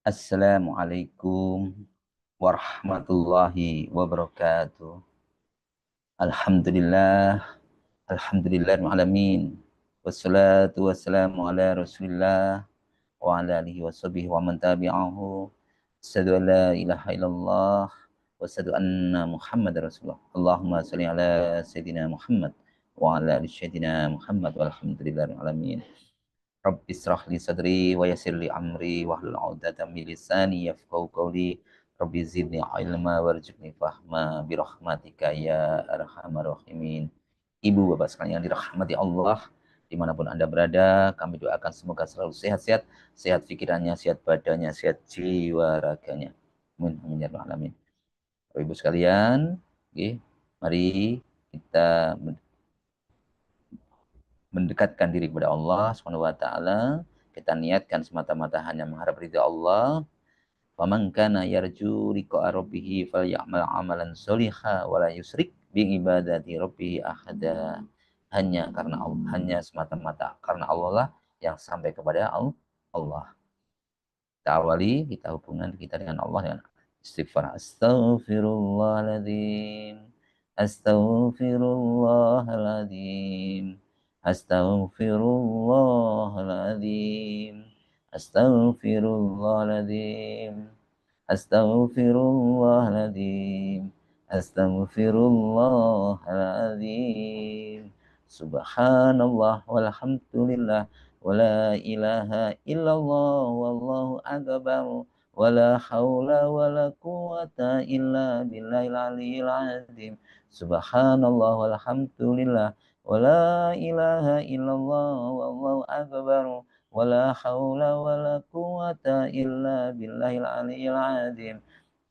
Assalamualaikum warahmatullahi wabarakatuh. Alhamdulillah, alhamdulillahirrahmanirrahim. Wassalatu wassalamu ala rasulillah wa ala alihi wa sahbihi wa man tabi'ahu. Asyhadu an la ilaha illallah wa asyhadu anna Muhammadar Rasulullah. Allahumma shalli ala sayyidina Muhammad wa ala ali sayyidina Muhammad walhamdulillahirabbil alamin. Rabbi israh li sadri wa yassir li amri wahlul 'uqdatam min lisani yafqahu qawli. Rabbi zidni ilma warzuqni fahma bi rahmatika ya arhamar rahimin. Ibu bapak sekalian yang dirahmati Allah, dimanapun Anda berada, kami doakan semoga selalu sehat-sehat, sehat pikirannya, sehat badannya, sehat jiwa raganya. Amin amin ya rabbal alamin. Bapak Ibu sekalian, okay, mari kita mendekatkan diri kepada Allah Subhanahu wa taala. Kita niatkan semata-mata hanya mengharap ridha Allah. Faman kana yarju liqa'a rabbih falyamal amalan sholiha wa la yusyrik bi ibadati rabbih ahada. Hanya karena Allah, hanya semata-mata karena Allah lah yang sampai kepada Allah. Kita awali kita hubungan kita dengan Allah dengan istighfar. Astaghfirullahaladzim. Astaghfirullahaladzim. Astaghfirullahaladzim. Astaghfirullahaladzim. Astaghfirullahaladzim. Astaghfirullahaladzim. Subhanallah walhamdulillah wala ilaha illallah wallahu akbar wala haula wala quwata illa billahil aliyil azim. Subhanallah walhamdulillah wala ilaha illallah wallahu akbar wala haula wala quwata illa billahil aliyil azim.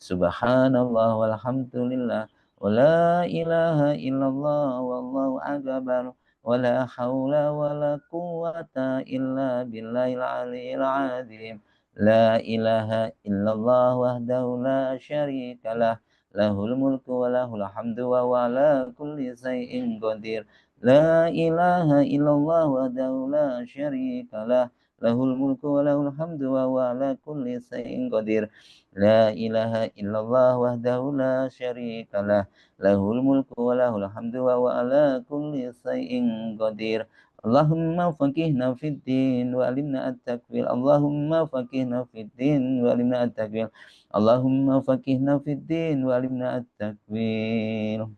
Subhanallah walhamdulillah wala ilaha illallah wallahu akbar wala haula wala quwata illa billahil aliyil azim. La ilaha illallah wahdahu la syarikalah lahul mulku wa lahul hamdu wa huwa ala kulli syai'in qadir. La ilaha illallah wahdahu la syarikalah lahul mulku wa lahul hamdu wa huwa ala kulli syai'in qadir. La ilaha illallah wahdahu la syarikalah lahul mulku wa lahul hamdu wa huwa ala kulli syai'in qadir. Allahumma faqihna fid din wa alimna at-takwil. Allahumma faqihna fid din wa alimna at-takwil. Allahumma faqihna fid din wa alimna at-takwil.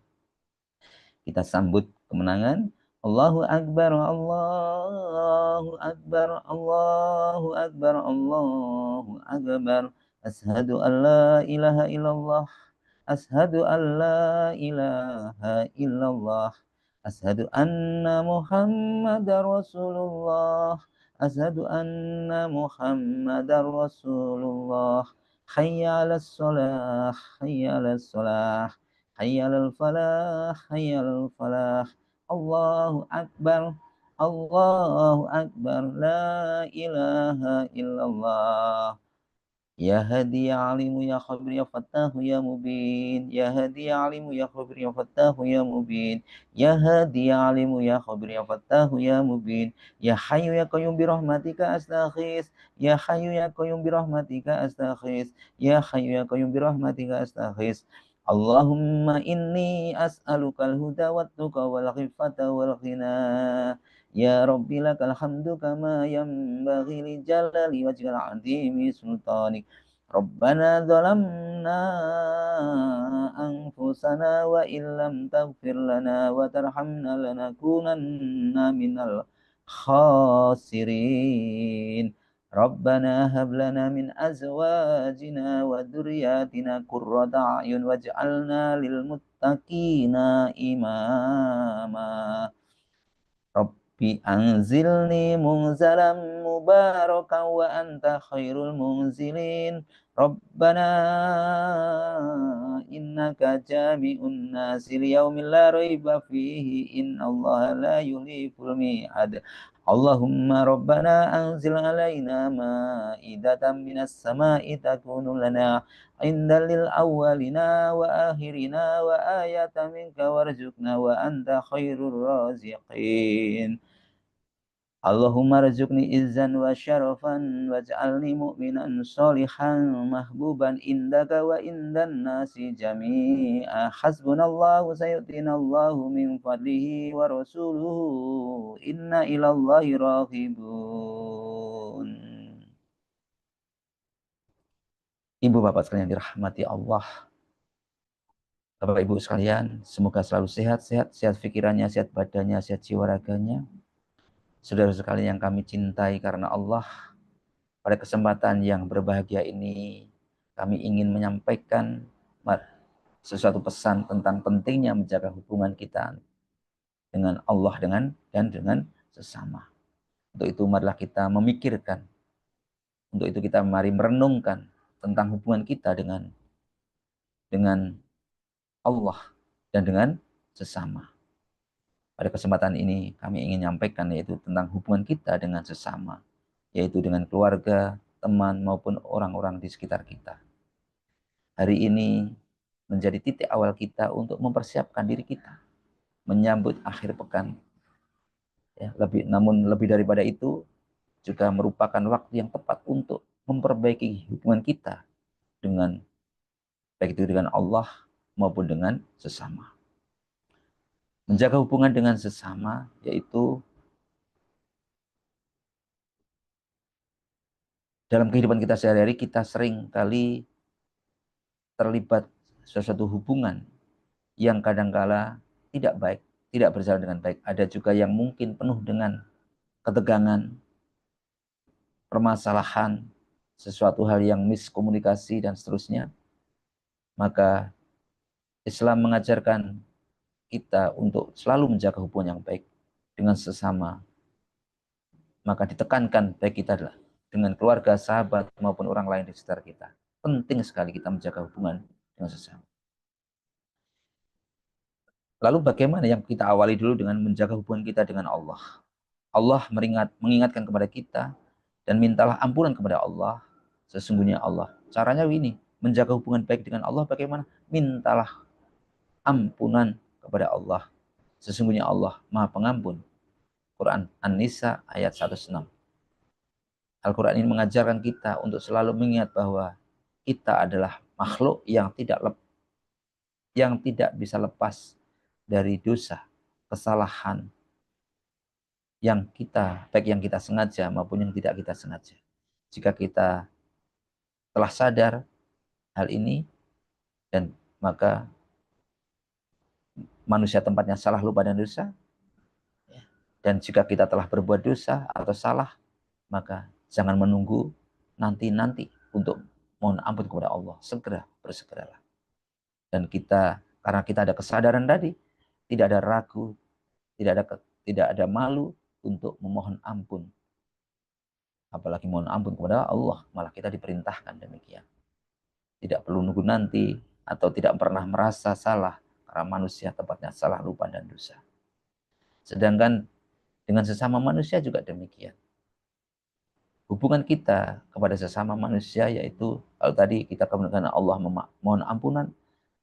Kita sambut kemenangan. Allahu Akbar, Allahu Akbar, Allahu Akbar, Allahu Akbar. Ashhadu an la ilaha illallah. Ashhadu an la ilaha illallah. Ashhadu anna Muhammadar Rasulullah. Ashhadu anna Muhammadar Rasulullah. Hayya 'alas shalah, hayya 'alas shalah. Hayya 'alal falah, hayya 'alal falah. Allahu Akbar, Allahu Akbar, la ilaha illallah. Ya hadi ya alimu ya khabir ya fattahu ya mubin. Ya hadi ya alimu ya khabir ya fattahu ya mubin. Ya hadi ya alimu ya khabir ya fattahu ya mubin. Ya hayyu ya qayyum bi rahmatika astaghis. Ya hayyu ya qayyum bi rahmatika astaghis. Ya hayyu ya qayyum bi rahmatika astaghis. Allahumma inni as'alukal huda wat tuqa wal khifata wal ghina. Ya Rabbi lakal hamdu kama yanbaghi li jalali wajhil azimi sultanik. Rabbana zalamna anfusana wa illam taghfir lana wa tarhamna lanakunanna minal khasirin. Rabbana hab lana min azwajina wa dzurriyyatina qurrata a'yun waj'alna lil muttaqina imama. Rabbi anzilni munzalan mubarakan wa anta khairul munzilin. Rabbana innaka jami'un nasi liyaumin la raiba fihi innallaha la yuliful mi'ad. Allahumma rabbana anzil alaina ma'idatan minas sama'i takunu lana inda lil awwalina wa akhirina wa ayatan minka warzuqna wa anta khairur raziqin. Allahumma rzuqni izzan wa syarafan waj'alni mu'minan sholihan mahbuban indaka wa indan nasi jami'a hasbunallahu sayu'tinallahu min fadlihi wa rasuluhu inna ilallahi raghibun. Ibu bapak sekalian dirahmati Allah, Bapak Ibu sekalian, semoga selalu sehat pikirannya, sehat badannya, sehat jiwa raganya. Saudara sekalian yang kami cintai karena Allah, pada kesempatan yang berbahagia ini, kami ingin menyampaikan sesuatu pesan tentang pentingnya menjaga hubungan kita dengan Allah dan dengan sesama. Untuk itu marilah kita memikirkan, untuk itu kita mari merenungkan tentang hubungan kita dengan Allah dan dengan sesama. Pada kesempatan ini kami ingin menyampaikan yaitu tentang hubungan kita dengan sesama, yaitu dengan keluarga, teman maupun orang-orang di sekitar kita. Hari ini menjadi titik awal kita untuk mempersiapkan diri kita menyambut akhir pekan. Ya, namun lebih daripada itu juga merupakan waktu yang tepat untuk memperbaiki hubungan kita dengan baik itu dengan Allah maupun dengan sesama. Menjaga hubungan dengan sesama yaitu dalam kehidupan kita sehari-hari kita sering kali terlibat sesuatu hubungan yang kadangkala tidak baik, tidak berjalan dengan baik. Ada juga yang mungkin penuh dengan ketegangan, permasalahan, sesuatu hal yang miskomunikasi dan seterusnya. Maka Islam mengajarkan kita untuk selalu menjaga hubungan yang baik dengan sesama. Maka ditekankan baik kita adalah dengan keluarga, sahabat maupun orang lain di sekitar kita. Penting sekali kita menjaga hubungan dengan sesama. Lalu bagaimana yang kita awali dulu dengan menjaga hubungan kita dengan Allah. Allah mengingatkan kepada kita dan mintalah ampunan kepada Allah. Sesungguhnya Allah. Caranya ini, menjaga hubungan baik dengan Allah bagaimana? Mintalah ampunan kepada Allah. Sesungguhnya Allah Maha Pengampun. Quran An-Nisa ayat 106. Al-Quran ini mengajarkan kita untuk selalu mengingat bahwa kita adalah makhluk yang tidak bisa lepas dari dosa, kesalahan yang kita, baik yang kita sengaja maupun yang tidak kita sengaja. Jika kita telah sadar hal ini, dan maka manusia tempatnya salah, lupa, dan dosa. Dan jika kita telah berbuat dosa atau salah, maka jangan menunggu nanti-nanti untuk mohon ampun kepada Allah. Segera, bersegeralah. Dan kita, karena kita ada kesadaran tadi, tidak ada ragu, tidak ada malu untuk memohon ampun. Apalagi mohon ampun kepada Allah, malah kita diperintahkan demikian. Tidak perlu nunggu nanti atau tidak pernah merasa salah, karena manusia tempatnya salah, lupa, dan dosa. Sedangkan dengan sesama manusia juga demikian. Hubungan kita kepada sesama manusia yaitu, kalau tadi kita kemudian Allah mohon ampunan,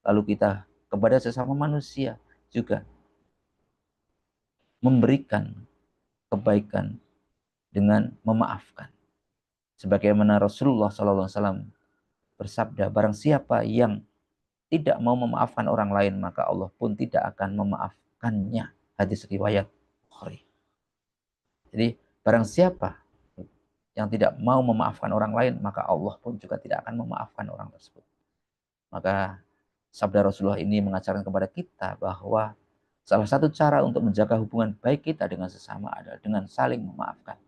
lalu kita kepada sesama manusia juga memberikan kebaikan dengan memaafkan. Sebagaimana Rasulullah SAW bersabda, barang siapa yang tidak mau memaafkan orang lain, maka Allah pun tidak akan memaafkannya. Hadis riwayat Bukhari. Jadi barang siapa yang tidak mau memaafkan orang lain, maka Allah pun juga tidak akan memaafkan orang tersebut. Maka sabda Rasulullah ini mengajarkan kepada kita bahwa salah satu cara untuk menjaga hubungan baik kita dengan sesama adalah dengan saling memaafkan.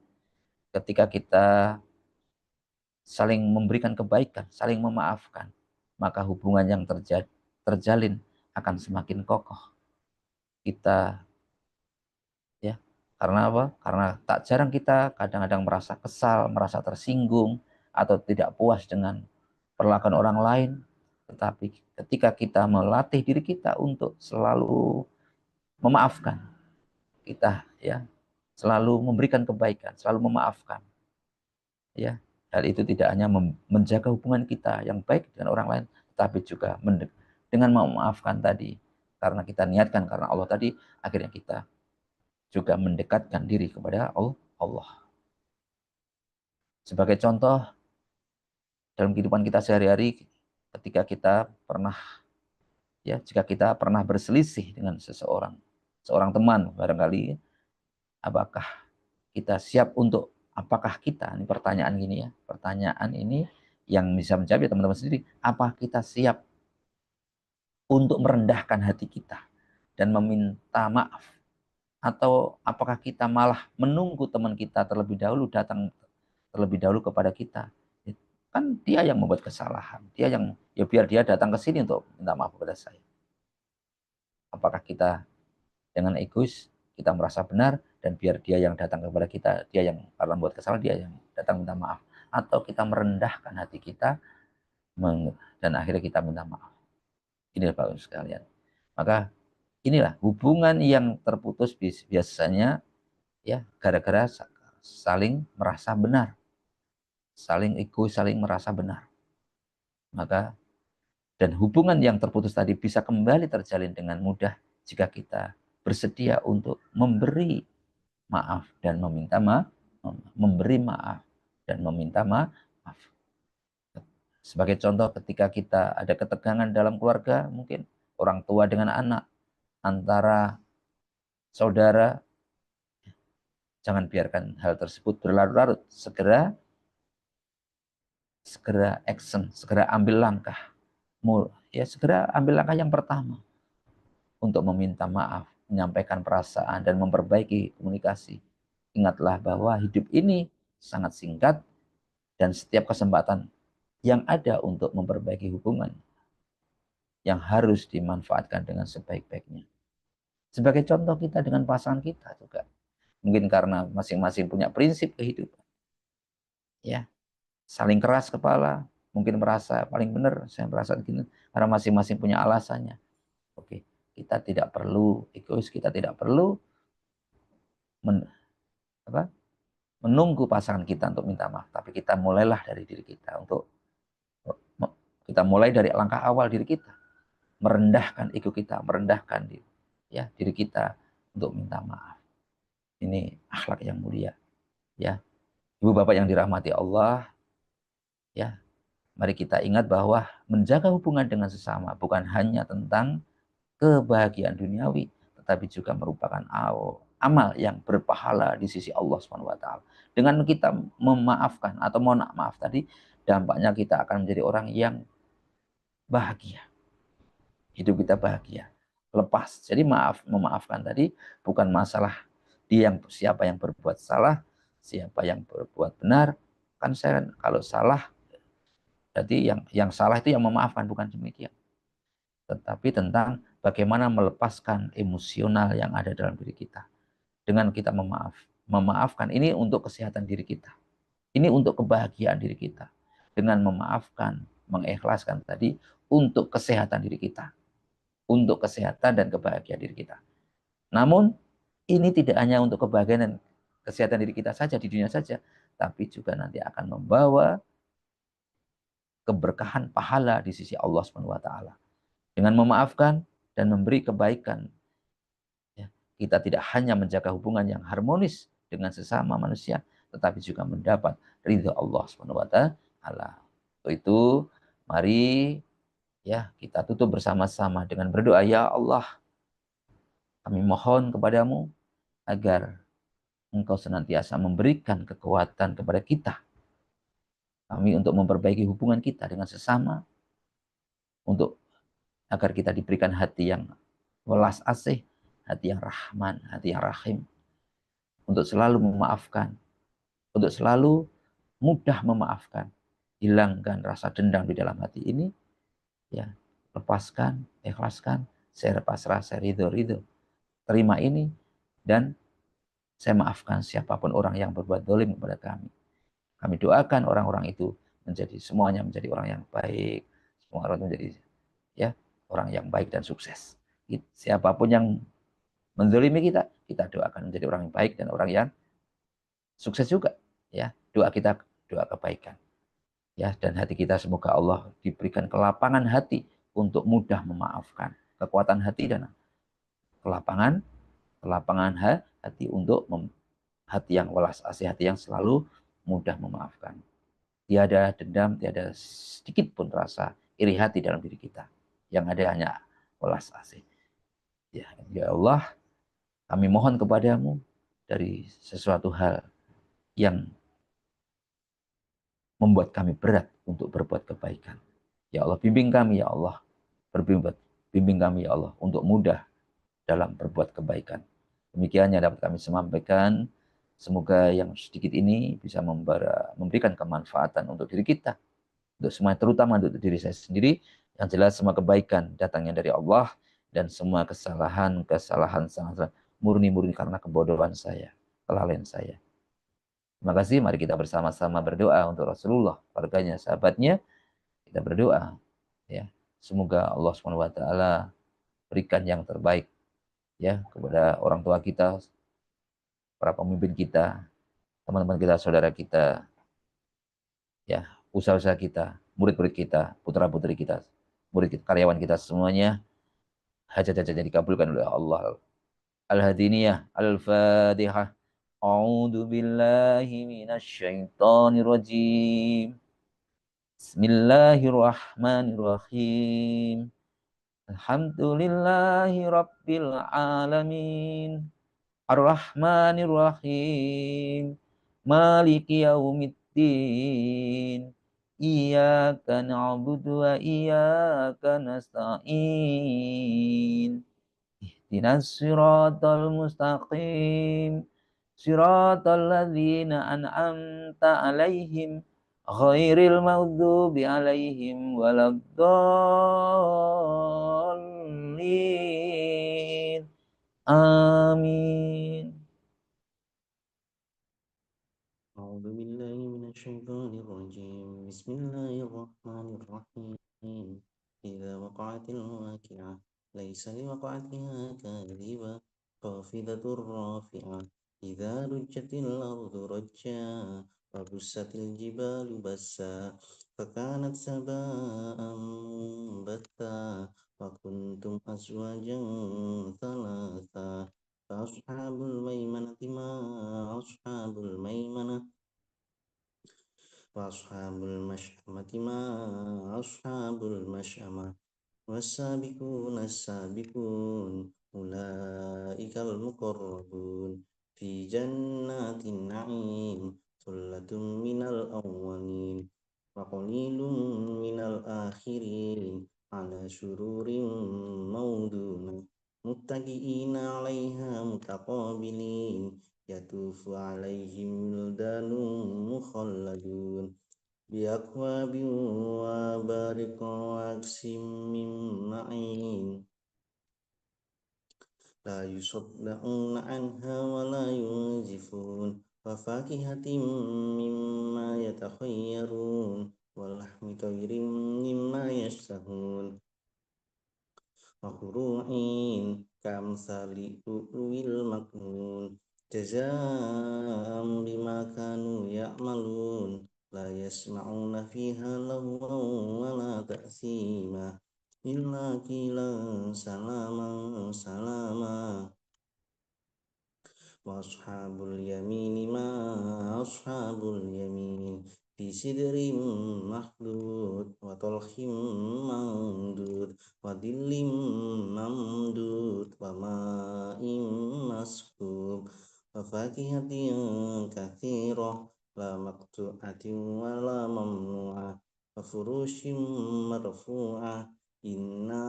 Ketika kita saling memberikan kebaikan, saling memaafkan, maka hubungan yang terjalin akan semakin kokoh. Kita, ya, karena apa? Karena tak jarang kita kadang-kadang merasa kesal, merasa tersinggung, atau tidak puas dengan perlakuan orang lain. Tetapi ketika kita melatih diri kita untuk selalu memaafkan, kita ya selalu memberikan kebaikan, selalu memaafkan, ya, hal itu tidak hanya menjaga hubungan kita yang baik dengan orang lain, tapi juga dengan memaafkan tadi, karena kita niatkan karena Allah tadi, akhirnya kita juga mendekatkan diri kepada Allah. Sebagai contoh, dalam kehidupan kita sehari-hari, ketika kita pernah, jika kita pernah berselisih dengan seorang teman barangkali, apakah kita siap untuk, apakah kita, ini pertanyaan gini ya, pertanyaan ini yang bisa menjawab ya teman-teman sendiri, apa kita siap untuk merendahkan hati kita dan meminta maaf, atau apakah kita malah menunggu teman kita terlebih dahulu datang terlebih dahulu kepada kita, kan dia yang membuat kesalahan, dia yang, ya biar dia datang ke sini untuk minta maaf kepada saya. Apakah kita dengan egois, kita merasa benar dan biar dia yang datang kepada kita, dia yang karena membuat kesalahan, dia yang datang minta maaf, atau kita merendahkan hati kita dan akhirnya kita minta maaf. Ini Bapak sekalian, maka inilah hubungan yang terputus biasanya ya gara-gara saling merasa benar, saling egois, saling merasa benar. Maka dan hubungan yang terputus tadi bisa kembali terjalin dengan mudah jika kita bersedia untuk memberi maaf dan meminta maaf, memberi maaf dan meminta maaf. Sebagai contoh, ketika kita ada ketegangan dalam keluarga, mungkin orang tua dengan anak, antara saudara, jangan biarkan hal tersebut berlarut-larut. Segera action, segera ambil langkah. Ya, segera ambil langkah yang pertama untuk meminta maaf, menyampaikan perasaan dan memperbaiki komunikasi. Ingatlah bahwa hidup ini sangat singkat dan setiap kesempatan yang ada untuk memperbaiki hubungan yang harus dimanfaatkan dengan sebaik-baiknya. Sebagai contoh, kita dengan pasangan kita juga, mungkin karena masing-masing punya prinsip kehidupan, ya, saling keras kepala, mungkin merasa paling benar, saya merasa begini, karena masing-masing punya alasannya. Oke, kita tidak perlu egois, kita tidak perlu menunggu pasangan kita untuk minta maaf, tapi kita mulailah dari diri kita, untuk kita mulai dari langkah awal diri kita, merendahkan ego kita, merendahkan diri kita untuk minta maaf. Ini akhlak yang mulia, ya. Ibu bapak yang dirahmati Allah, ya. Mari kita ingat bahwa menjaga hubungan dengan sesama bukan hanya tentang kebahagiaan duniawi, tetapi juga merupakan amal yang berpahala di sisi Allah SWT. Dengan kita memaafkan atau mohon maaf tadi, dampaknya kita akan menjadi orang yang bahagia. Hidup kita bahagia, lepas. Jadi memaafkan tadi bukan masalah siapa yang berbuat salah, siapa yang berbuat benar. Kan saya kalau salah, jadi yang salah itu yang memaafkan, bukan demikian. Tetapi tentang bagaimana melepaskan emosional yang ada dalam diri kita. Dengan kita memaafkan, ini untuk kesehatan diri kita. Ini untuk kebahagiaan diri kita. Dengan memaafkan, mengikhlaskan tadi, untuk kesehatan diri kita. Untuk kesehatan dan kebahagiaan diri kita. Namun, ini tidak hanya untuk kebahagiaan dan kesehatan diri kita saja, di dunia saja, tapi juga nanti akan membawa keberkahan pahala di sisi Allah SWT. Dengan memaafkan dan memberi kebaikan, kita tidak hanya menjaga hubungan yang harmonis dengan sesama manusia, tetapi juga mendapat ridha Allah SWT. Untuk itu, mari kita tutup bersama-sama dengan berdoa. Ya Allah, kami mohon kepadamu agar Engkau senantiasa memberikan kekuatan kepada kita, kami untuk memperbaiki hubungan kita dengan sesama, agar kita diberikan hati yang welas asih, hati yang rahman, hati yang rahim, untuk selalu memaafkan, untuk selalu mudah memaafkan, hilangkan rasa dendam di dalam hati ini, lepaskan, ikhlaskan, saya pasrah, saya ridho, terima ini, dan saya maafkan siapapun orang yang berbuat dolim kepada kami. Kami doakan orang-orang itu semuanya menjadi orang yang baik, semua orang menjadi orang yang baik dan sukses. Siapapun yang menzalimi kita, kita doakan menjadi orang yang baik dan orang yang sukses juga. Doa kita doa kebaikan. Dan hati kita semoga Allah diberikan kelapangan hati untuk mudah memaafkan, kekuatan hati dan kelapangan hati untuk hati yang welas asih, hati yang selalu mudah memaafkan. Tiada dendam, tiada sedikit pun rasa iri hati dalam diri kita. Yang ada hanya welas asih. Ya Allah, kami mohon kepadamu dari sesuatu hal yang membuat kami berat untuk berbuat kebaikan. Ya Allah, bimbing kami ya Allah. Bimbing kami ya Allah untuk mudah dalam berbuat kebaikan. Demikian yang dapat kami sampaikan. Semoga yang sedikit ini bisa memberikan kemanfaatan untuk diri kita, untuk semua, terutama untuk diri saya sendiri. Yang jelas semua kebaikan datangnya dari Allah, dan semua kesalahan sangat murni karena kebodohan saya, kelalaian saya. Terima kasih. Mari kita bersama-sama berdoa untuk Rasulullah, keluarganya, sahabatnya. Kita berdoa, ya, semoga Allah SWT berikan yang terbaik, ya, kepada orang tua kita, para pemimpin kita, teman-teman kita, saudara kita, ya, usaha-usaha kita, murid-murid kita, putra-putri kita, murid kita, karyawan kita semuanya, hajat-hajatnya dikabulkan oleh Allah. Al-Hadiniyah, Al-Fatihah. A'udzu billahi minasyaitonir rajim. Bismillahirrahmanirrahim. Alhamdulillahi rabbil alamin. Ar-Rahmanir-Rahim. Maliki yaumiddin. Iyyaka na'budu wa iyyaka nasta'in. Ihdinas siratal mustaqim. Siratal ladzina an'amta 'alaihim ghairil maghdubi 'alaihim waladdallin. Amin. أعوذ بالله من الشيطان الرجيم بسم الله الرحمن الرحيم إذا وقعت الواقعة ليس لوقعتها كاذبة خافضة رافعة إذا رجت الأرض رجا وبست الجبال بسا فكانت سباء منبثا وكنتم أزواجا ثلاثا فأصحاب الميمنة ما أصحاب الميمنة وأصحاب المشأمة ما أصحاب المشأمة والسابقون السابقون أولئك المقربون في جنات النعيم ثلة من الأولين وقليل من الآخرين على سرور موضونة متكئين عليها متقابلين يطوف عليهم ولدان مخلدون بأكواب وأبارق وأكس من معين لا يصدعون عنها ولا ينزفون وفاكهة مما يتخيرون ولحم طير مما يشتهون وفروعين كأمثال لؤلؤ المكنون جزاء بما كانوا يعملون لا يسمعون فيها لغوا ولا تأثيما إلا قيلا سلاما سلاما وأصحاب اليمين ما أصحاب اليمين في سدر مخضود وطلح منضود وظل ممدود وماء مسكوب وفاكهة كثيرة لا مقطوعة ولا ممنوعة وفروش مرفوعة إنا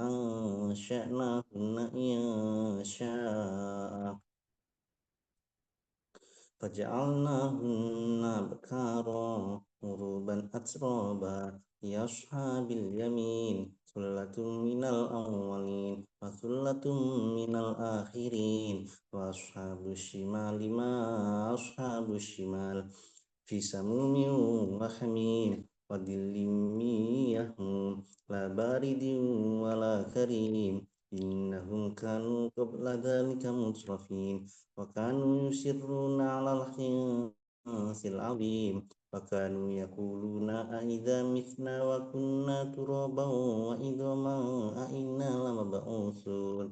أنشأناهن إنشاء فجعلناهن أبكارا عربا أترابا لأصحاب اليمين ثلة من الأولين وثلة من الآخرين وأصحاب الشمال ما أصحاب الشمال في سموم وحميم وظل من يحموم لا بارد ولا كريم إنهم كانوا قبل ذلك مترفين وكانوا يصرون على الحنث العظيم وكانوا يقولون أئذا متنا وكنا ترابا وعظاما أئنا لمبعوثون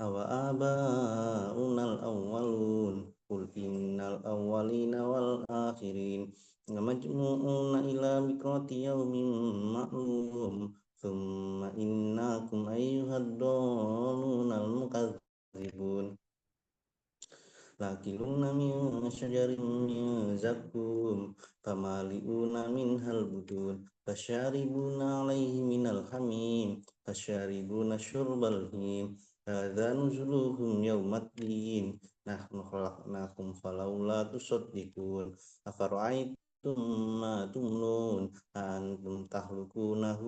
أوآباؤنا الأولون قل إن الأولين والآخرين لمجموعون إلى ميقات يوم معلوم ثم إنكم أيها الضالون المكذبون لآكلون من شجر من زقوم فمالئون منها البطون فشاربون عليه من الحميم فشاربون شرب الهيم هذا نزلهم يوم الدين نحن خلقناكم فلولا تصدقون أفرأيتم ما تمنون أأنتم تخلقونه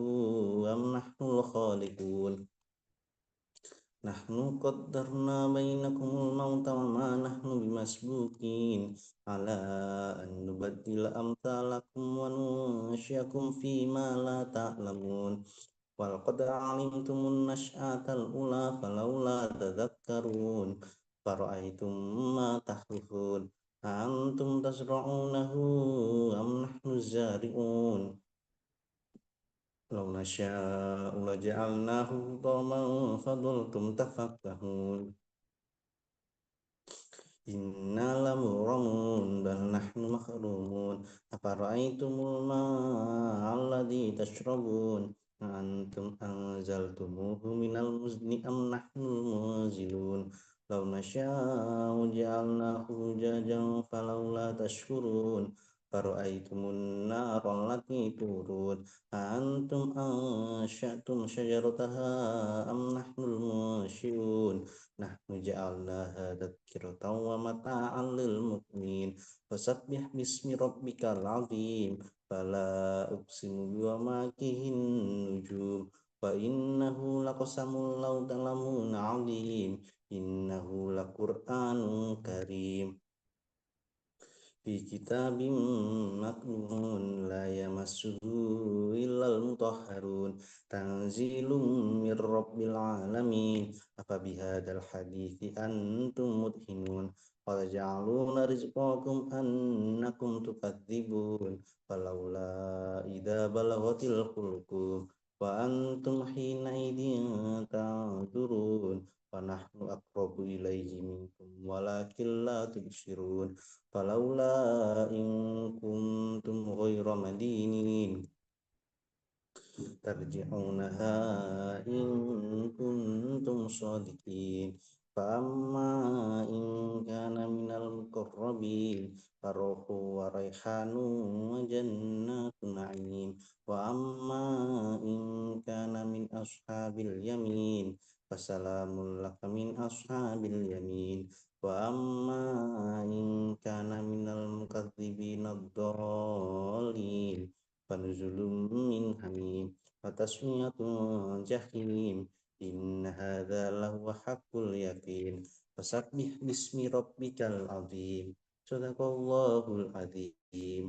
أم نحن الخالقون نحن قدرنا بينكم الموت وما نحن بمسبوقين على أن نبدل أمثالكم وننشئكم فيما لا تعلمون ولقد علمتم النشأة الأولى فلولا تذكرون فرأيتم ما تحرثون أأنتم تزرعونه أم نحن الزارعون لو نشاء لجعلناه حطاما فظلتم تفكهون إنا لمغرمون بل نحن محرومون أفرأيتم الماء الذي تشربون أأنتم أنزلتموه من المزن أم نحن المنزلون لو نشاء جعلناه أجاجا فلولا تشكرون فرأيتم النار التي تورون أأنتم أنشأتم شجرتها أم نحن المنشئون نحن جعلناها تذكرة ومتاعا للمقوين فسبح باسم ربك العظيم فلا أقسم بمواقع النجوم فإنه لقسم لو تعلمون عظيم إنه لقرآن كريم في كتاب مكنون لا يمسه إلا المطهرون تنزيل من رب العالمين أفبهذا الحديث أنتم مدهنون وتجعلون رزقكم أنكم تكذبون فلولا إذا بلغت الحلقوم وأنتم حينئذ تنظرون ونحن أقرب إليه منكم ولكن لا تبصرون فلولا إن كنتم غير مدينين ترجعونها إن كنتم صادقين فأما إن كان من المقربين فروح وريحان وجنات نعيم وأما إن كان من أصحاب اليمين فسلام لك من أصحاب اليمين وأما إن كان من المكذبين الضالين فنزل من حميم وتصفية جحيم إن هذا لهو حق اليقين فسبح باسم ربك العظيم صدق الله العظيم